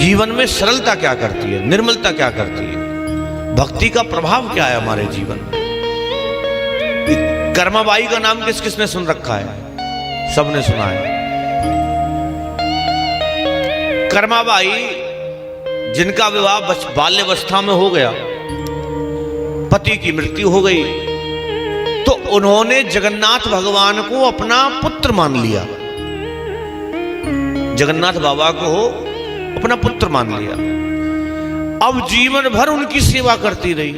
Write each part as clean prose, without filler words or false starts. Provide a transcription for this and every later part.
जीवन में सरलता क्या करती है, निर्मलता क्या करती है, भक्ति का प्रभाव क्या है हमारे जीवन में। कर्माबाई का नाम किस किसने सुन रखा है? सबने सुना है। कर्माबाई जिनका विवाह बाल्यावस्था में हो गया, पति की मृत्यु हो गई, तो उन्होंने जगन्नाथ भगवान को अपना पुत्र मान लिया, जगन्नाथ बाबा को अपना पुत्र मान लिया। अब जीवन भर उनकी सेवा करती रही,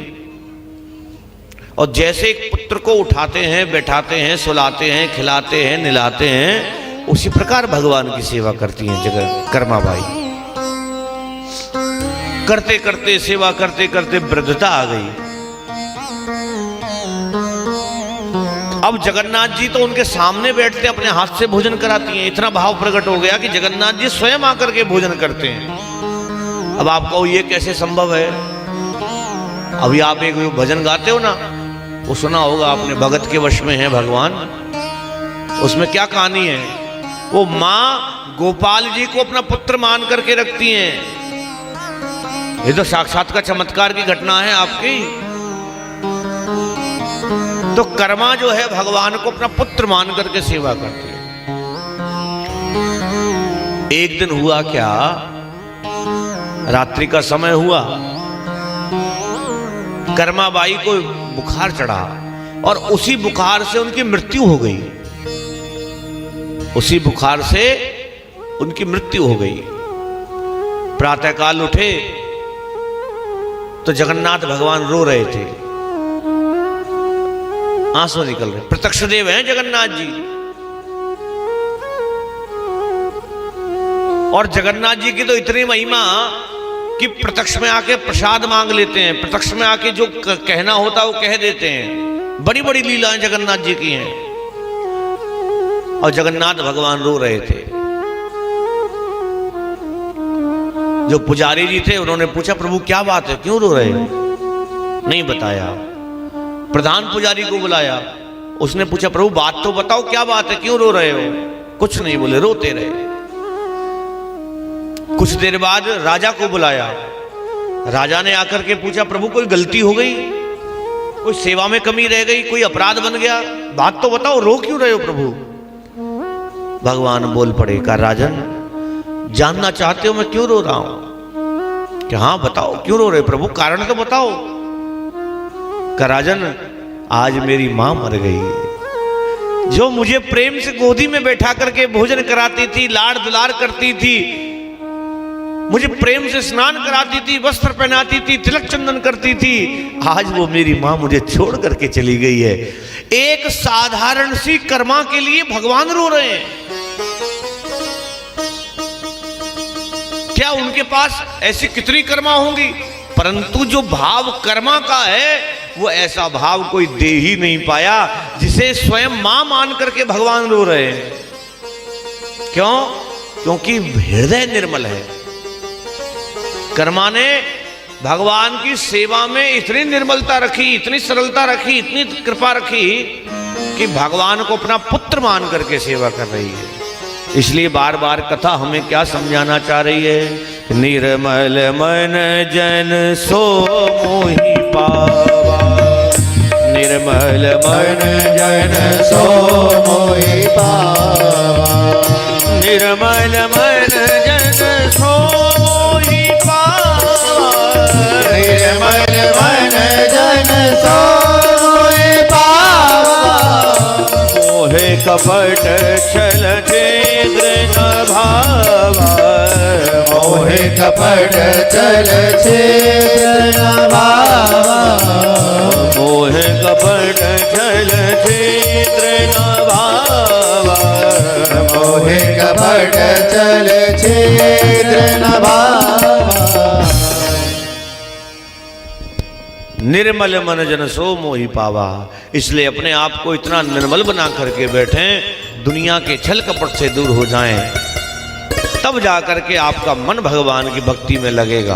और जैसे एक पुत्र को उठाते हैं, बैठाते हैं, सुलाते हैं, खिलाते हैं, निलाते हैं, उसी प्रकार भगवान की सेवा करती हैं कर्माबाई। करते करते सेवा करते करते वृद्धता आ गई। अब जगन्नाथ जी तो उनके सामने बैठते, अपने हाथ से भोजन कराती हैं। इतना भाव प्रकट हो गया कि जगन्नाथ जी स्वयं आकर के भोजन करते हैं। अब आप कहो ये कैसे संभव है? अभी आप एक भजन गाते हो ना, वो सुना होगा आपने, भगत के वश में है भगवान। उसमें क्या कहानी है? वो माँ गोपाल जी को अपना पुत्र मान करके रखती हैं। ये तो साक्षात का चमत्कार की घटना है आपकी। तो कर्मा जो है भगवान को अपना पुत्र मान करके सेवा करती है। एक दिन हुआ क्या, रात्रि का समय हुआ, कर्माबाई को बुखार चढ़ा और उसी बुखार से उनकी मृत्यु हो गई। उसी बुखार से उनकी मृत्यु हो गई। प्रातःकाल उठे तो जगन्नाथ भगवान रो रहे थे, आंसू निकल रहे। प्रत्यक्ष देव हैं जगन्नाथ जी, और जगन्नाथ जी की तो इतनी महिमा कि प्रत्यक्ष में आके प्रसाद मांग लेते हैं, प्रत्यक्ष में आके जो कहना होता है वो कह देते हैं। बड़ी बड़ी लीलाएं जगन्नाथ जी की हैं। और जगन्नाथ भगवान रो रहे थे। जो पुजारी जी थे उन्होंने पूछा, प्रभु क्या बात है, क्यों रो रहे हो? नहीं बताया। प्रधान पुजारी को बुलाया, उसने पूछा, प्रभु बात तो बताओ, क्या बात है, क्यों रो रहे हो? कुछ नहीं बोले, रोते रहे। कुछ देर बाद राजा को बुलाया। राजा ने आकर के पूछा, प्रभु कोई गलती हो गई, कोई सेवा में कमी रह गई, कोई अपराध बन गया, बात तो बताओ, रो क्यों रहे हो प्रभु? भगवान बोल पड़े, कहा राजन जानना चाहते हो मैं क्यों रो रहा हूं? कि हाँ बताओ क्यों रो रहे प्रभु, कारण तो बताओ। कहा राजन आज मेरी मां मर गई, जो मुझे प्रेम से गोदी में बैठा करके भोजन कराती थी, लाड़ दुलार करती थी, मुझे प्रेम से स्नान कराती थी, वस्त्र पहनाती थी, तिलक चंदन करती थी, आज वो मेरी मां मुझे छोड़ करके चली गई है। एक साधारण सी कर्मा के लिए भगवान रो रहे हैं। क्या उनके पास ऐसी कितनी कर्मा होंगी, परंतु जो भाव कर्मा का है वो ऐसा भाव कोई दे ही नहीं पाया जिसे स्वयं मां मान करके भगवान रो रहे हैं। क्यों? क्योंकि हृदय निर्मल है। कर्मा ने भगवान की सेवा में इतनी निर्मलता रखी, इतनी सरलता रखी, इतनी कृपा रखी कि भगवान को अपना पुत्र मान करके सेवा कर रही है। इसलिए बार बार कथा हमें क्या समझाना चाह रही है? निर्मल मन जन सो मोहि पावा, निर्मल मन जन सो मोहि पावा, निर्मल मन जन सो मोहि पावा, निर्मल मन जन सो मोहि पावा, मोहे कपट छल छिद्र न भावा, मोहे कपट छल छिद्र न भावा, मोहे कपट छल छिद्र न भावा, मोहे कपट छल छिद्र न भावा। निर्मल मन जन सो मोहि पावा। इसलिए अपने आप को इतना निर्मल बना करके बैठें, दुनिया के छल कपट से दूर हो जाएं, तब जाकर के आपका मन भगवान की भक्ति में लगेगा।